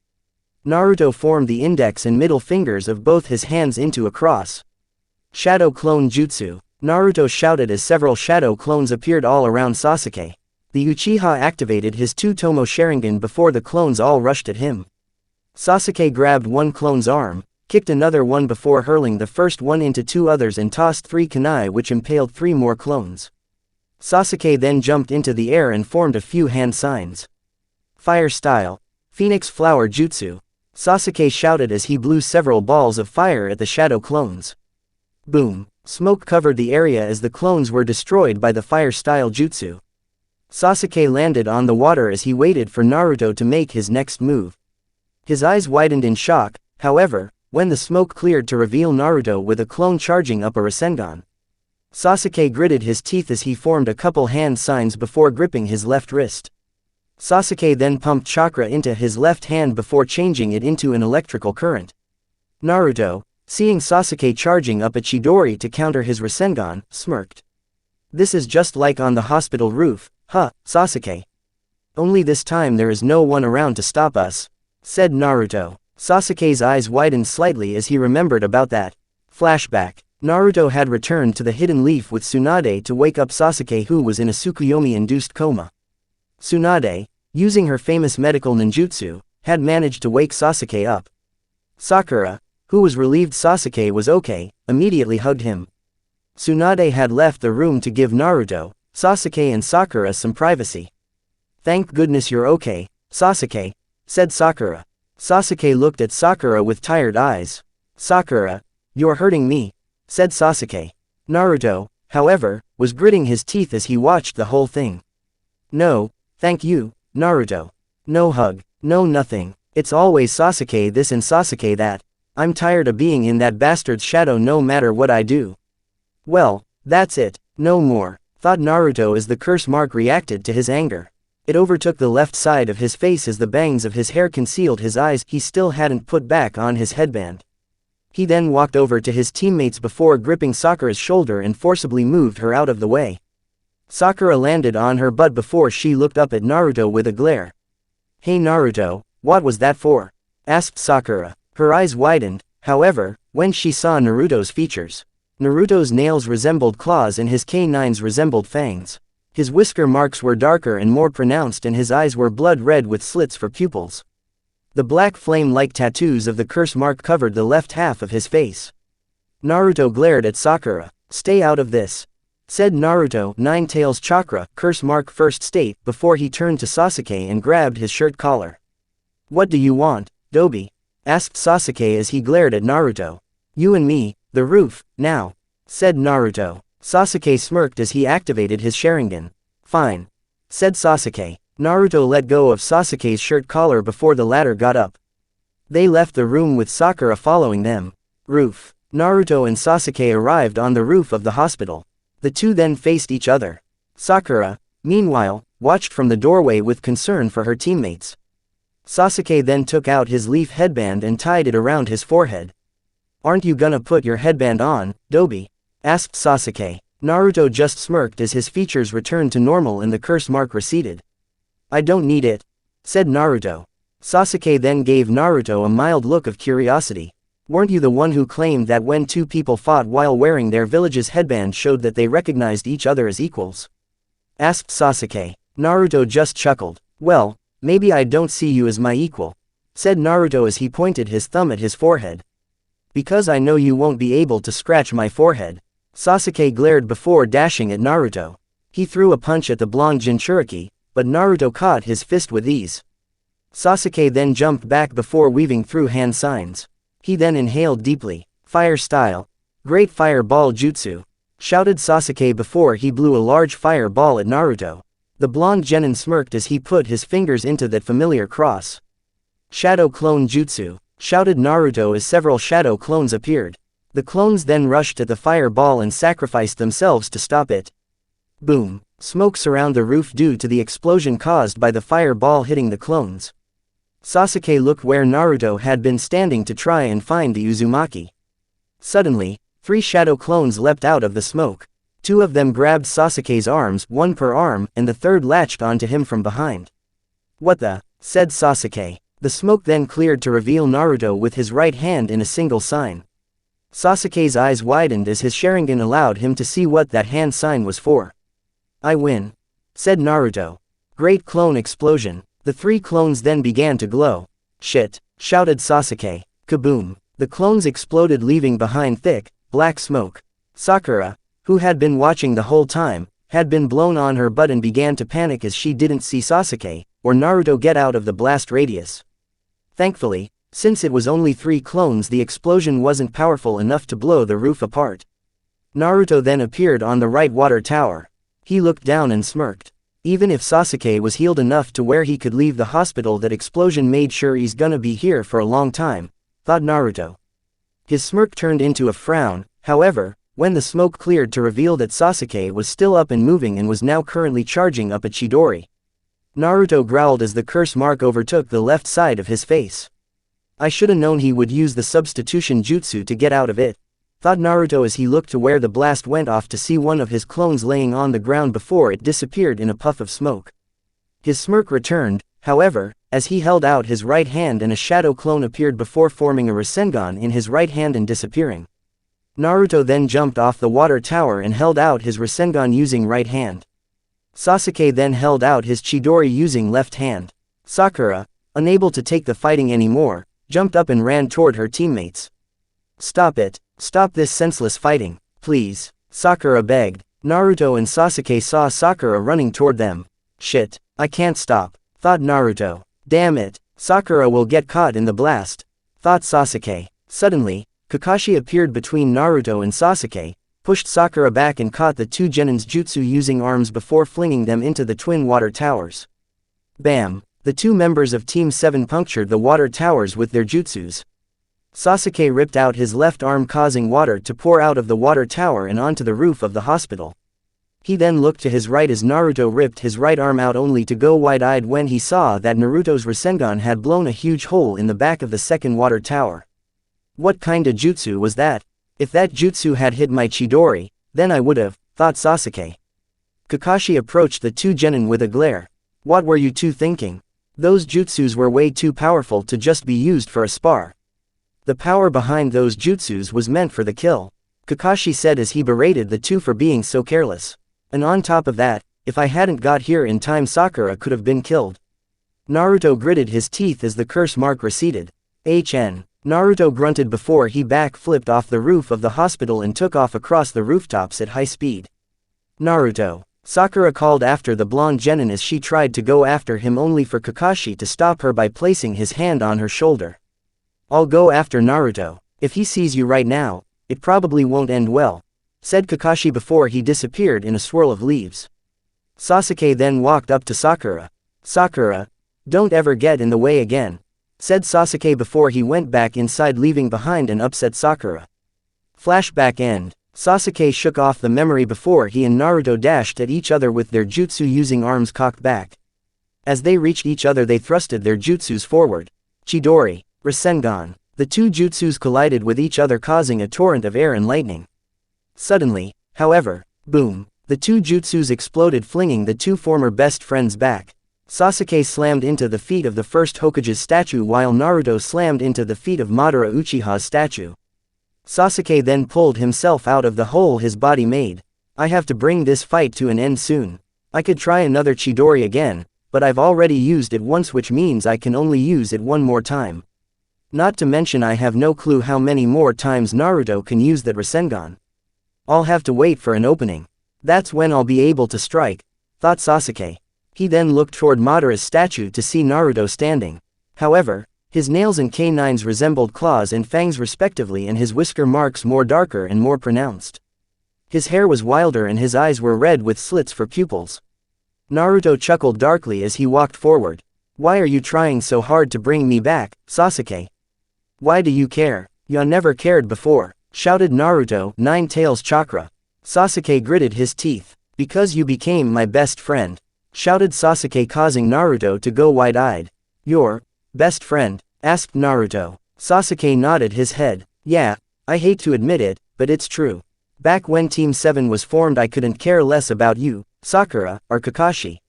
Naruto formed the index and middle fingers of both his hands into a cross. Shadow Clone Jutsu. Naruto shouted as several shadow clones appeared all around Sasuke. The Uchiha activated his two Tomo Sharingan before the clones all rushed at him. Sasuke grabbed one clone's arm, kicked another one before hurling the first one into two others and tossed three kunai which impaled three more clones. Sasuke then jumped into the air and formed a few hand signs. Fire Style. Phoenix Flower Jutsu. Sasuke shouted as he blew several balls of fire at the shadow clones. Boom. Smoke covered the area as the clones were destroyed by the Fire Style Jutsu. Sasuke landed on the water as he waited for Naruto to make his next move. His eyes widened in shock, however, when the smoke cleared to reveal Naruto with a clone charging up a Rasengan. Sasuke gritted his teeth as he formed a couple hand signs before gripping his left wrist. Sasuke then pumped chakra into his left hand before changing it into an electrical current. Naruto, seeing Sasuke charging up a Chidori to counter his Rasengan, smirked. This is just like on the hospital roof, huh, Sasuke? Only this time there is no one around to stop us, said Naruto. Sasuke's eyes widened slightly as he remembered about that. Flashback. Naruto had returned to the Hidden Leaf with Tsunade to wake up Sasuke, who was in a Tsukuyomi-induced coma. Tsunade, using her famous medical ninjutsu, had managed to wake Sasuke up. Sakura, who was relieved Sasuke was okay, immediately hugged him. Tsunade had left the room to give Naruto, Sasuke and Sakura some privacy. Thank goodness you're okay, Sasuke, said Sakura. Sasuke looked at Sakura with tired eyes. Sakura, you're hurting me, said Sasuke. Naruto, however, was gritting his teeth as he watched the whole thing. No, thank you, Naruto. No hug, no nothing. It's always Sasuke this and Sasuke that. I'm tired of being in that bastard's shadow no matter what I do. Well, that's it, no more, thought Naruto as the curse mark reacted to his anger. It overtook the left side of his face as the bangs of his hair concealed his eyes. He still hadn't put back on his headband. He then walked over to his teammates before gripping Sakura's shoulder and forcibly moved her out of the way. Sakura landed on her butt before she looked up at Naruto with a glare. Hey Naruto, what was that for? Asked Sakura. Her eyes widened, however, when she saw Naruto's features. Naruto's nails resembled claws and his canines resembled fangs. His whisker marks were darker and more pronounced and his eyes were blood red with slits for pupils. The black flame-like tattoos of the curse mark covered the left half of his face. Naruto glared at Sakura. Stay out of this, said Naruto. Nine Tails Chakra, curse mark first state, before he turned to Sasuke and grabbed his shirt collar. What do you want, Dobi? Asked Sasuke as he glared at Naruto. You and me, the roof, now, said Naruto. Sasuke smirked as he activated his Sharingan. Fine, said Sasuke. Naruto let go of Sasuke's shirt collar before the latter got up. They left the room with Sakura following them. Roof. Naruto and Sasuke arrived on the roof of the hospital. The two then faced each other. Sakura, meanwhile, watched from the doorway with concern for her teammates. Sasuke then took out his leaf headband and tied it around his forehead. Aren't you gonna put your headband on, Dobi? Asked Sasuke. Naruto just smirked as his features returned to normal and the curse mark receded. I don't need it, said Naruto. Sasuke then gave Naruto a mild look of curiosity. Weren't you the one who claimed that when two people fought while wearing their village's headband showed that they recognized each other as equals? Asked Sasuke. Naruto just chuckled. Well, maybe I don't see you as my equal, said Naruto as he pointed his thumb at his forehead. Because I know you won't be able to scratch my forehead. Sasuke glared before dashing at Naruto. He threw a punch at the blonde Jinchuriki, but Naruto caught his fist with ease. Sasuke then jumped back before weaving through hand signs. He then inhaled deeply. Fire style. Great fireball jutsu, shouted Sasuke before he blew a large fireball at Naruto. The blonde genin smirked as he put his fingers into that familiar cross. Shadow clone jutsu, shouted Naruto as several shadow clones appeared. The clones then rushed at the fireball and sacrificed themselves to stop it. Boom. Smoke surrounded the roof due to the explosion caused by the fireball hitting the clones. Sasuke looked where Naruto had been standing to try and find the Uzumaki. Suddenly, 3 shadow clones leapt out of the smoke. 2 of them grabbed Sasuke's arms, 1 per arm, and the third latched onto him from behind. What the? Said Sasuke. The smoke then cleared to reveal Naruto with his right hand in a single sign. Sasuke's eyes widened as his Sharingan allowed him to see what that hand sign was for. I win, said Naruto. Great clone explosion. The 3 clones then began to glow. Shit, shouted Sasuke. Kaboom. The clones exploded leaving behind thick, black smoke. Sakura, who had been watching the whole time, had been blown on her butt and began to panic as she didn't see Sasuke or Naruto get out of the blast radius. Thankfully, since it was only 3 clones, the explosion wasn't powerful enough to blow the roof apart. Naruto then appeared on the right water tower. He looked down and smirked. Even if Sasuke was healed enough to where he could leave the hospital, that explosion made sure he's gonna be here for a long time, thought Naruto. His smirk turned into a frown, however, when the smoke cleared to reveal that Sasuke was still up and moving and was now currently charging up a Chidori. Naruto growled as the curse mark overtook the left side of his face. I shoulda known he would use the substitution jutsu to get out of it, thought Naruto as he looked to where the blast went off to see one of his clones laying on the ground before it disappeared in a puff of smoke. His smirk returned, however, as he held out his right hand and a shadow clone appeared before forming a Rasengan in his right hand and disappearing. Naruto then jumped off the water tower and held out his Rasengan using right hand. Sasuke then held out his Chidori using left hand. Sakura, unable to take the fighting anymore, jumped up and ran toward her teammates. Stop it. Stop this senseless fighting, please, Sakura begged. Naruto and Sasuke saw Sakura running toward them. Shit, I can't stop, thought Naruto. Damn it, Sakura will get caught in the blast, thought Sasuke. Suddenly, Kakashi appeared between Naruto and Sasuke, pushed Sakura back and caught the two genins jutsu using arms before flinging them into the twin water towers. Bam! The two members of Team 7 punctured the water towers with their jutsus. Sasuke ripped out his left arm, causing water to pour out of the water tower and onto the roof of the hospital. He then looked to his right as Naruto ripped his right arm out, only to go wide-eyed when he saw that Naruto's Rasengan had blown a huge hole in the back of the second water tower. What kinda jutsu was that? If that jutsu had hit my Chidori, then I would've, thought Sasuke. Kakashi approached the two genin with a glare. What were you two thinking? Those jutsus were way too powerful to just be used for a spar. The power behind those jutsus was meant for the kill, Kakashi said as he berated the two for being so careless. And on top of that, if I hadn't got here in time, Sakura could have been killed. Naruto gritted his teeth as the curse mark receded. Naruto grunted before he backflipped off the roof of the hospital and took off across the rooftops at high speed. Naruto, Sakura called after the blonde genin as she tried to go after him, only for Kakashi to stop her by placing his hand on her shoulder. I'll go after Naruto. If he sees you right now, it probably won't end well, said Kakashi before he disappeared in a swirl of leaves. Sasuke then walked up to Sakura. Sakura, don't ever get in the way again, said Sasuke before he went back inside, leaving behind an upset Sakura. Flashback end. Sasuke shook off the memory before he and Naruto dashed at each other with their jutsu using arms cocked back. As they reached each other, they thrusted their jutsus forward. Chidori, Rasengan. The two jutsus collided with each other, causing a torrent of air and lightning. Suddenly, however, boom, the two jutsus exploded, flinging the two former best friends back. Sasuke slammed into the feet of the first Hokage's statue while Naruto slammed into the feet of Madara Uchiha's statue. Sasuke then pulled himself out of the hole his body made. I have to bring this fight to an end soon. I could try another Chidori again, but I've already used it once, which means I can only use it one more time. Not to mention I have no clue how many more times Naruto can use that Rasengan. I'll have to wait for an opening. That's when I'll be able to strike, thought Sasuke. He then looked toward Madara's statue to see Naruto standing. However, his nails and canines resembled claws and fangs respectively, and his whisker marks more darker and more pronounced. His hair was wilder and his eyes were red with slits for pupils. Naruto chuckled darkly as he walked forward. Why are you trying so hard to bring me back, Sasuke? Why do you care? You never cared before, shouted Naruto, Nine Tails Chakra. Sasuke gritted his teeth. Because you became my best friend, shouted Sasuke, causing Naruto to go wide-eyed. Your best friend? Asked Naruto. Sasuke nodded his head. Yeah, I hate to admit it, but it's true. Back when Team 7 was formed, I couldn't care less about you, Sakura, or Kakashi.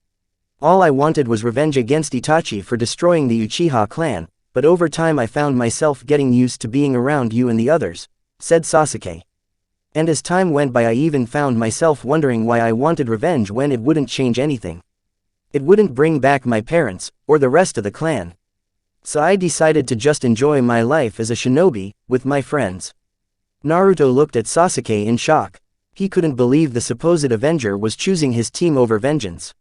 All I wanted was revenge against Itachi for destroying the Uchiha clan, but over time I found myself getting used to being around you and the others, said Sasuke. And as time went by, I even found myself wondering why I wanted revenge when it wouldn't change anything. It wouldn't bring back my parents, or the rest of the clan. So I decided to just enjoy my life as a shinobi, with my friends. Naruto looked at Sasuke in shock. He couldn't believe the supposed Avenger was choosing his team over vengeance.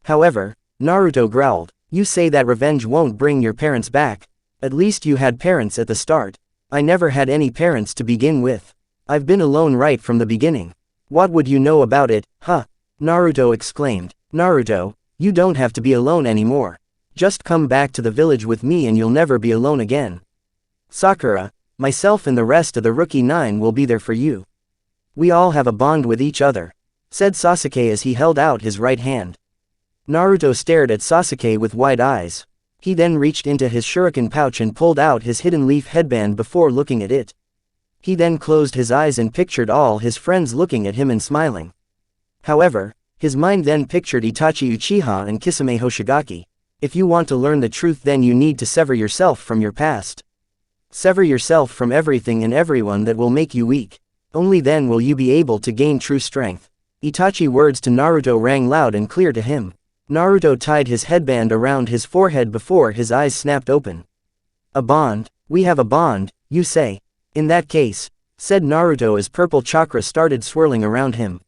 However, Naruto growled, you say that revenge won't bring your parents back. At least you had parents at the start. I never had any parents to begin with. I've been alone right from the beginning. What would you know about it, huh? Naruto exclaimed. Naruto, you don't have to be alone anymore. Just come back to the village with me and you'll never be alone again. Sakura, myself and the rest of the Rookie 9 will be there for you. We all have a bond with each other, said Sasuke as he held out his right hand. Naruto stared at Sasuke with wide eyes. He then reached into his shuriken pouch and pulled out his hidden leaf headband before looking at it. He then closed his eyes and pictured all his friends looking at him and smiling. However, his mind then pictured Itachi Uchiha and Kisame Hoshigaki. If you want to learn the truth, then you need to sever yourself from your past. Sever yourself from everything and everyone that will make you weak. Only then will you be able to gain true strength. Itachi's words to Naruto rang loud and clear to him. Naruto tied his headband around his forehead before his eyes snapped open. A bond? We have a bond, you say? In that case, said Naruto as purple chakra started swirling around him.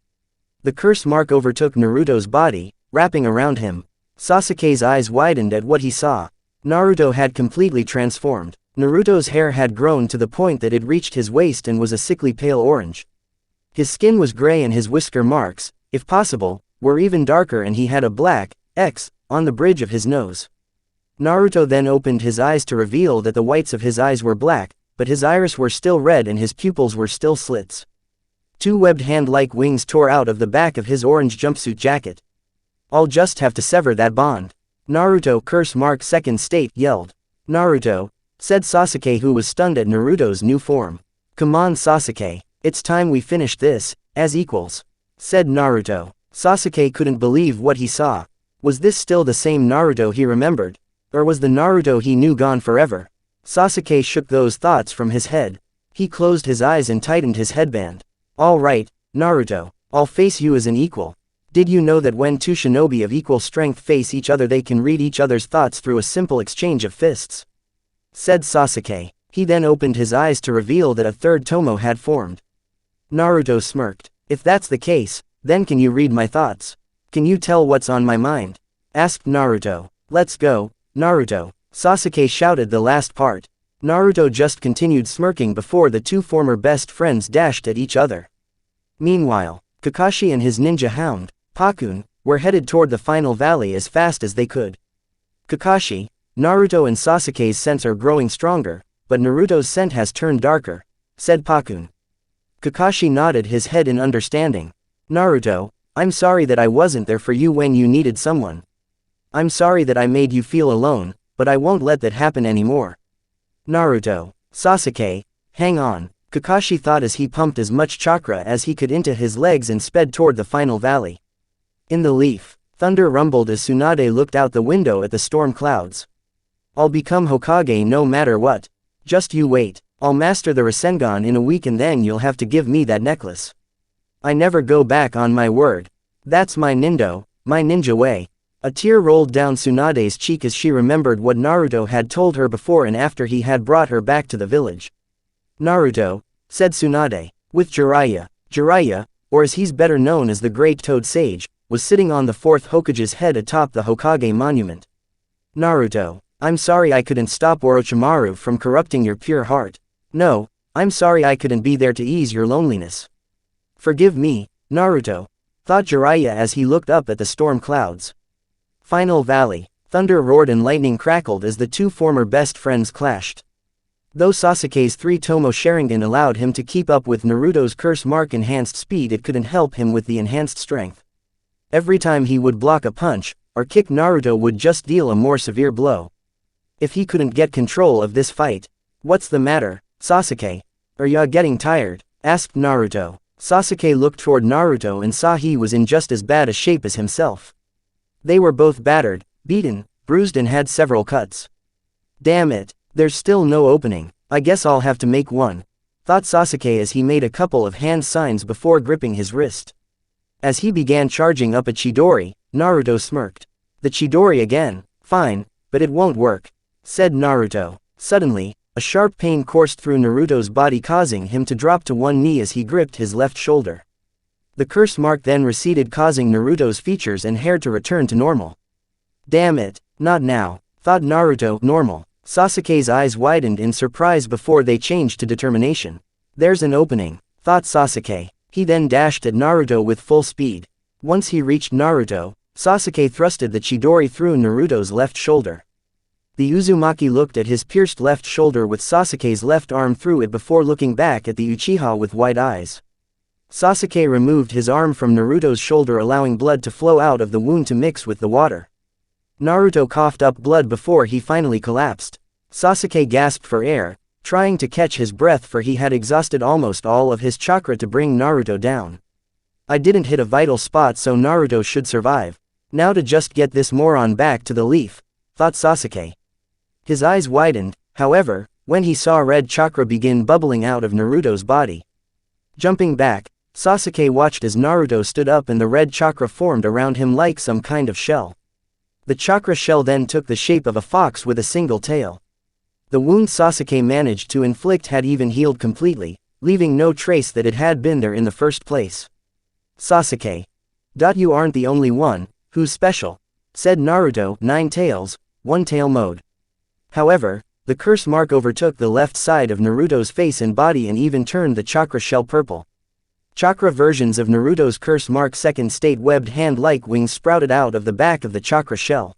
The curse mark overtook Naruto's body, wrapping around him. Sasuke's eyes widened at what he saw. Naruto had completely transformed. Naruto's hair had grown to the point that it reached his waist and was a sickly pale orange. His skin was gray and his whisker marks, if possible, were even darker, and he had a black X on the bridge of his nose. Naruto then opened his eyes to reveal that the whites of his eyes were black, but his iris were still red and his pupils were still slits. Two webbed hand-like wings tore out of the back of his orange jumpsuit jacket. "I'll just have to sever that bond." Naruto curse mark second state yelled. "Naruto," said Sasuke, who was stunned at Naruto's new form. "Come on Sasuke, it's time we finished this, as equals," said Naruto. Sasuke couldn't believe what he saw. Was this still the same Naruto he remembered? Or was the Naruto he knew gone forever? Sasuke shook those thoughts from his head. He closed his eyes and tightened his headband. "All right, Naruto, I'll face you as an equal. Did you know that when two shinobi of equal strength face each other they can read each other's thoughts through a simple exchange of fists?" said Sasuke. He then opened his eyes to reveal that a third Tomo had formed. Naruto smirked. "If that's the case, then can you read my thoughts? Can you tell what's on my mind?" asked Naruto. "Let's go, Naruto." Sasuke shouted the last part. Naruto just continued smirking before the two former best friends dashed at each other. Meanwhile, Kakashi and his ninja hound, Pakun, were headed toward the final valley as fast as they could. "Kakashi, Naruto and Sasuke's scents are growing stronger, but Naruto's scent has turned darker," said Pakun. Kakashi nodded his head in understanding. "Naruto, I'm sorry that I wasn't there for you when you needed someone. I'm sorry that I made you feel alone, but I won't let that happen anymore." Naruto, Sasuke, hang on, Kakashi thought as he pumped as much chakra as he could into his legs and sped toward the final valley. In the leaf, thunder rumbled as Tsunade looked out the window at the storm clouds. "I'll become Hokage no matter what. Just you wait, I'll master the Rasengan in a week and then you'll have to give me that necklace. I never go back on my word. That's my ninja way." A tear rolled down Tsunade's cheek as she remembered what Naruto had told her before and after he had brought her back to the village. "Naruto," said Tsunade, with Jiraiya, or as he's better known as the Great Toad Sage, was sitting on the fourth Hokage's head atop the Hokage monument. "Naruto, I'm sorry I couldn't stop Orochimaru from corrupting your pure heart. No, I'm sorry I couldn't be there to ease your loneliness. Forgive me, Naruto," thought Jiraiya as he looked up at the storm clouds. Final Valley. Thunder roared and lightning crackled as the two former best friends clashed. Though Sasuke's 3 Tomo Sharingan allowed him to keep up with Naruto's curse mark enhanced speed, it couldn't help him with the enhanced strength. Every time he would block a punch, or kick, Naruto would just deal a more severe blow. If he couldn't get control of this fight. "What's the matter, Sasuke? Are ya getting tired?" asked Naruto. Sasuke looked toward Naruto and saw he was in just as bad a shape as himself. They were both battered, beaten, bruised and had several cuts. "Damn it, there's still no opening. I guess I'll have to make one," thought Sasuke as he made a couple of hand signs before gripping his wrist. As he began charging up a Chidori, Naruto smirked. "The Chidori again? Fine, but it won't work," said Naruto. Suddenly, a sharp pain coursed through Naruto's body, causing him to drop to one knee as he gripped his left shoulder. The curse mark then receded, causing Naruto's features and hair to return to normal. "Damn it, not now," thought Naruto. Normal. Sasuke's eyes widened in surprise before they changed to determination. "There's an opening," thought Sasuke. He then dashed at Naruto with full speed. Once he reached Naruto, Sasuke thrusted the Chidori through Naruto's left shoulder. The Uzumaki looked at his pierced left shoulder with Sasuke's left arm through it before looking back at the Uchiha with wide eyes. Sasuke removed his arm from Naruto's shoulder, allowing blood to flow out of the wound to mix with the water. Naruto coughed up blood before he finally collapsed. Sasuke gasped for air, trying to catch his breath, for he had exhausted almost all of his chakra to bring Naruto down. "I didn't hit a vital spot, so Naruto should survive. Now to just get this moron back to the leaf," thought Sasuke. His eyes widened, however, when he saw red chakra begin bubbling out of Naruto's body. Jumping back, Sasuke watched as Naruto stood up and the red chakra formed around him like some kind of shell. The chakra shell then took the shape of a fox with a single tail. The wound Sasuke managed to inflict had even healed completely, leaving no trace that it had been there in the first place. "Sasuke. You aren't the only one who's special," said Naruto, 9 tails, 1 tail mode. However, the curse mark overtook the left side of Naruto's face and body and even turned the chakra shell purple. Chakra versions of Naruto's curse mark second state webbed hand-like wings sprouted out of the back of the chakra shell.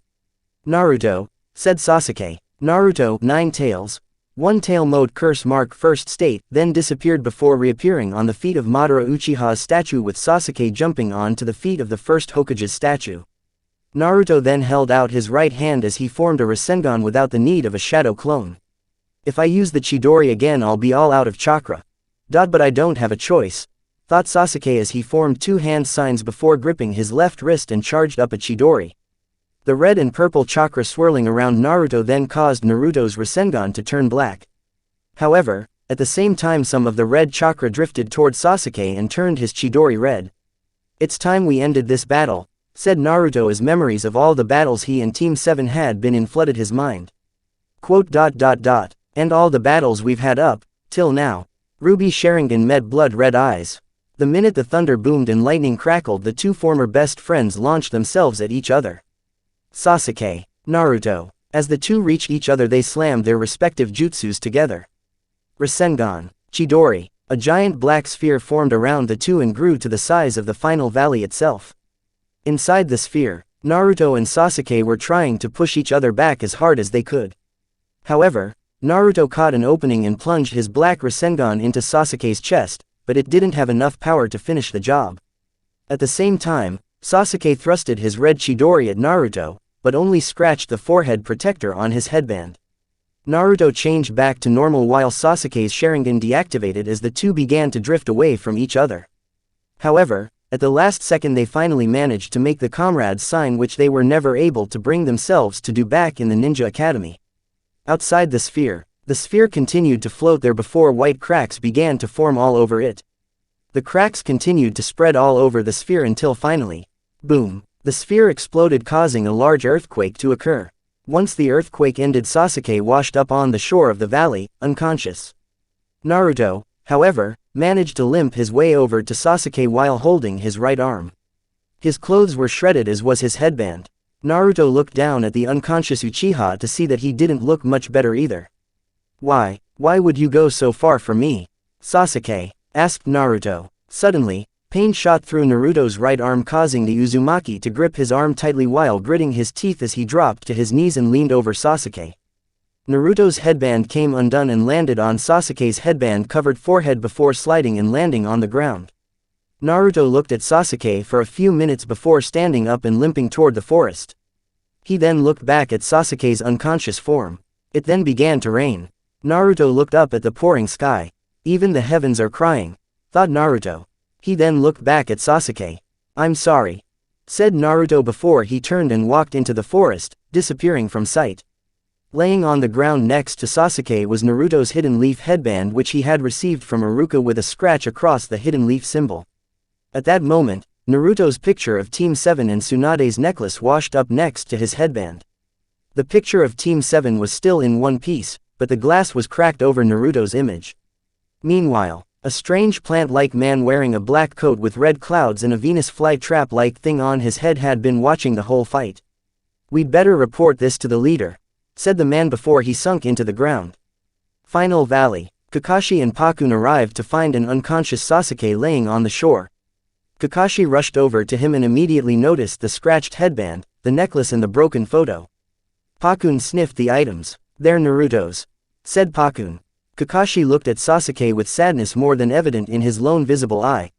Naruto, said Sasuke. Naruto, 9 tails, 1 tail mode curse mark first state then disappeared before reappearing on the feet of Madara Uchiha's statue with Sasuke jumping on to the feet of the first Hokage's statue. Naruto then held out his right hand as he formed a Rasengan without the need of a shadow clone. If I use the Chidori again I'll be all out of chakra. But I don't have a choice, thought Sasuke as he formed 2 hand signs before gripping his left wrist and charged up a Chidori. The red and purple chakra swirling around Naruto then caused Naruto's Rasengan to turn black. However, at the same time some of the red chakra drifted toward Sasuke and turned his Chidori red. It's time we ended this battle, said Naruto as memories of all the battles he and Team 7 had been in flooded his mind. Quote, "And all the battles we've had up, till now." Ruby Sharingan met blood red eyes. The minute the thunder boomed and lightning crackled the two former best friends launched themselves at each other. Sasuke, Naruto. As the two reached each other they slammed their respective jutsus together. Rasengan, Chidori. A giant black sphere formed around the two and grew to the size of the final valley itself. Inside the sphere, Naruto and Sasuke were trying to push each other back as hard as they could. However, Naruto caught an opening and plunged his black Rasengan into Sasuke's chest, but it didn't have enough power to finish the job. At the same time, Sasuke thrusted his red Chidori at Naruto, but only scratched the forehead protector on his headband. Naruto changed back to normal while Sasuke's Sharingan deactivated as the two began to drift away from each other. However, at the last second they finally managed to make the comrades sign which they were never able to bring themselves to do back in the Ninja Academy. Outside the sphere continued to float there before white cracks began to form all over it. The cracks continued to spread all over the sphere until finally, boom, the sphere exploded causing a large earthquake to occur. Once the earthquake ended Sasuke washed up on the shore of the valley, unconscious. Naruto, however, managed to limp his way over to Sasuke while holding his right arm. His clothes were shredded as was his headband. Naruto looked down at the unconscious Uchiha to see that he didn't look much better either. Why would you go so far for me? Sasuke asked Naruto. Suddenly, pain shot through Naruto's right arm causing the Uzumaki to grip his arm tightly while gritting his teeth as he dropped to his knees and leaned over Sasuke. Naruto's headband came undone and landed on Sasuke's headband-covered forehead before sliding and landing on the ground. Naruto looked at Sasuke for a few minutes before standing up and limping toward the forest. He then looked back at Sasuke's unconscious form. It then began to rain. Naruto looked up at the pouring sky. Even the heavens are crying, thought Naruto. He then looked back at Sasuke. I'm sorry, said Naruto before he turned and walked into the forest, disappearing from sight. Laying on the ground next to Sasuke was Naruto's hidden leaf headband which he had received from Iruka with a scratch across the hidden leaf symbol. At that moment, Naruto's picture of Team 7 and Tsunade's necklace washed up next to his headband. The picture of Team 7 was still in one piece, but the glass was cracked over Naruto's image. Meanwhile, a strange plant-like man wearing a black coat with red clouds and a Venus flytrap-like thing on his head had been watching the whole fight. We'd better report this to the leader, said the man before he sunk into the ground. Final Valley. Kakashi and Pakun arrived to find an unconscious Sasuke laying on the shore. Kakashi rushed over to him and immediately noticed the scratched headband, the necklace and the broken photo. Pakun sniffed the items. They're Naruto's, said Pakun. Kakashi looked at Sasuke with sadness more than evident in his lone visible eye.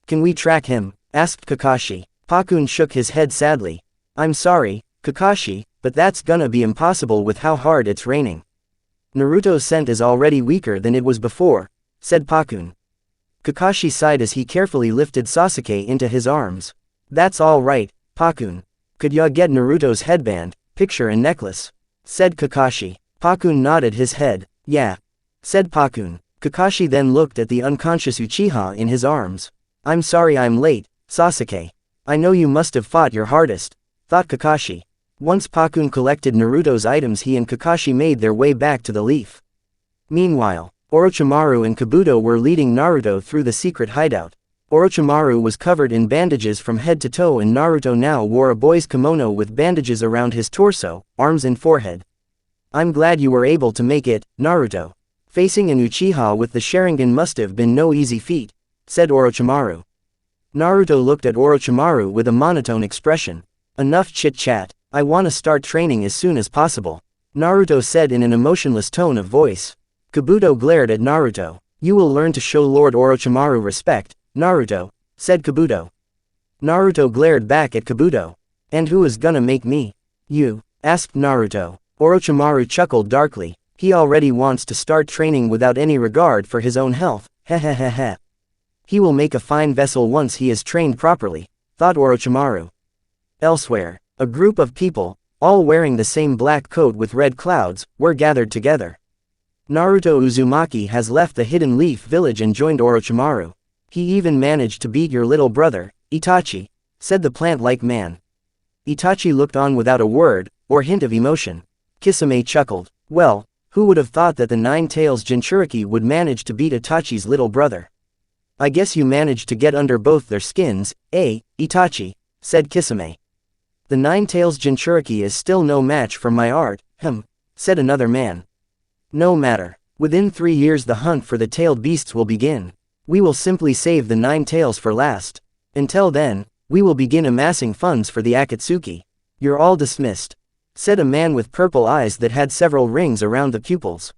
Can we track him? Asked Kakashi. Pakun shook his head sadly. I'm sorry, Kakashi, but that's gonna be impossible with how hard it's raining. Naruto's scent is already weaker than it was before, said Pakun. Kakashi sighed as he carefully lifted Sasuke into his arms. That's all right, Pakun. Could ya get Naruto's headband, picture and necklace? Said Kakashi. Pakun nodded his head. Yeah, said Pakun. Kakashi then looked at the unconscious Uchiha in his arms. I'm sorry I'm late, Sasuke. I know you must have fought your hardest, thought Kakashi. Once Pakun collected Naruto's items he and Kakashi made their way back to the leaf. Meanwhile, Orochimaru and Kabuto were leading Naruto through the secret hideout. Orochimaru was covered in bandages from head to toe, and Naruto now wore a boy's kimono with bandages around his torso, arms and forehead. I'm glad you were able to make it, Naruto. Facing an Uchiha with the Sharingan must have been no easy feat, said Orochimaru. Naruto looked at Orochimaru with a monotone expression. Enough chit-chat, I wanna start training as soon as possible, Naruto said in an emotionless tone of voice. Kabuto glared at Naruto. You will learn to show Lord Orochimaru respect, Naruto, said Kabuto. Naruto glared back at Kabuto. And who is gonna make me? You, asked Naruto. Orochimaru chuckled darkly. He already wants to start training without any regard for his own health, hehehehe. He will make a fine vessel once he is trained properly, thought Orochimaru. Elsewhere, a group of people, all wearing the same black coat with red clouds, were gathered together. Naruto Uzumaki has left the Hidden Leaf village and joined Orochimaru. He even managed to beat your little brother, Itachi, said the plant-like man. Itachi looked on without a word, or hint of emotion. Kisame chuckled. Well, who would have thought that the Nine-Tails Jinchuriki would manage to beat Itachi's little brother? I guess you managed to get under both their skins, eh, Itachi, said Kisame. The Nine-Tails Jinchuriki is still no match for my art, said another man. No matter. Within 3 years the hunt for the tailed beasts will begin. We will simply save the 9 tails for last. Until then, we will begin amassing funds for the Akatsuki. You're all dismissed, said a man with purple eyes that had several rings around the pupils.